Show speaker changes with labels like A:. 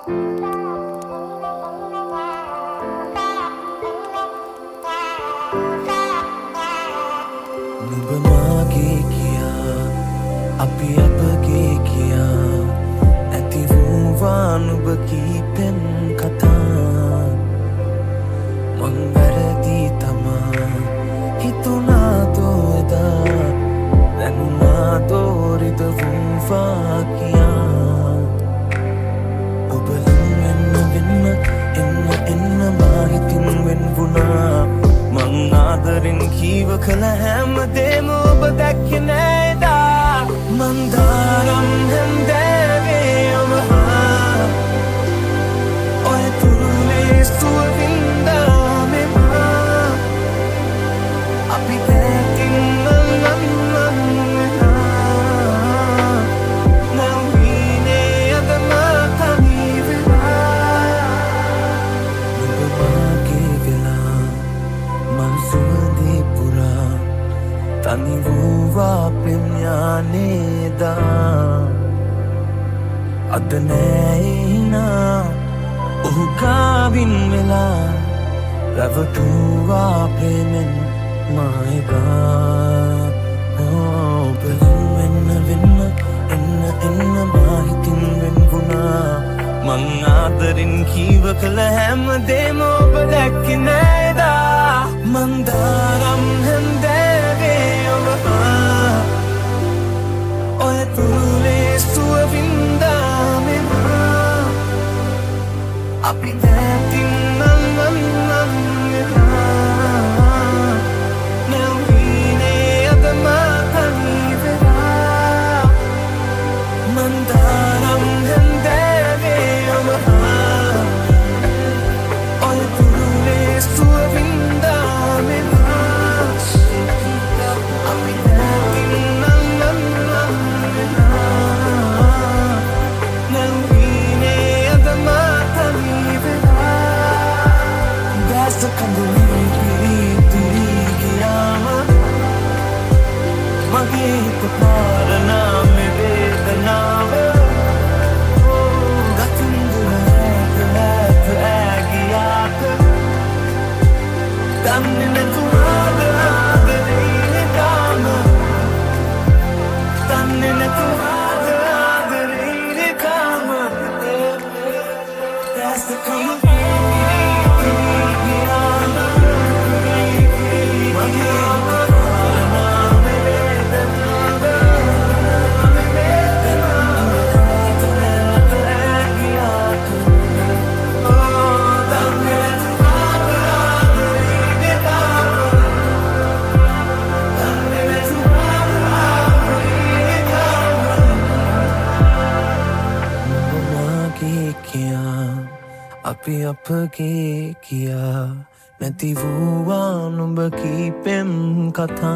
A: නුඹ මාගේ කියා අපි අපගේ කියා ඇති වූවා නුඹ කීපෙන් කතා මං වැරදි තමා හිතුනාදෝ එදා දැනුනාදෝ රිදවූවා කියා ඔබලන් එන්න මාහිතින් වෙන් වුණා මං ආදරෙන් කීව කළ හැම දේම ඔබ දැක්කේ නෑ එදා මන්දාරම් හැන්දෑවේ ඔබහා ඔය තුරුලේ සුව වින්දා මෙමා අපි දැකින් මල්ලම් වෙලා නැවීනේ අද මා තනි වෙලා නුඹ මාගේ වෙලා මං සුවඳේ පුරා තනි වූවා පෙම්යානේදා අද නෑයිනා ඔහු කාවින් වෙලා රැවටුවා ප්‍රේමෙන් මායකා ඔබලන් එන්න මාහිතින් වෙන් වුණා මං ආදරෙන් කීව කළ හැම දේම ඔබ දැක්කේ නෑ එදා මන්දාරම් හැන්දෑවේ ඔබහා ඔය තුරුලේ සුව වින්දා මෙමා අපි දැකින් මල්ලම් වෙලා නැවීනේ අද මා තනි වෙලා මන්දාරම් හැන්දෑවේ ඔබහා ඔය තුරුලේ සුව වින්දා මෙමා අපි දැකින් මල්ලම් වෙලා නැවීනේ අද මා තනි වෙලා දැස කඳුලේ පිරී ගියාම මගේ හිත පාරනා මේ වේදනාව ගතින් දුර ඇගියාට දන්නේ නැතුවාද ආදරේ කාම දන්නේ නැතුවාද ආදරේ කාම That's the common අපි අපගේ කියා නැති වූවා නුඹ කීපෙම් කතා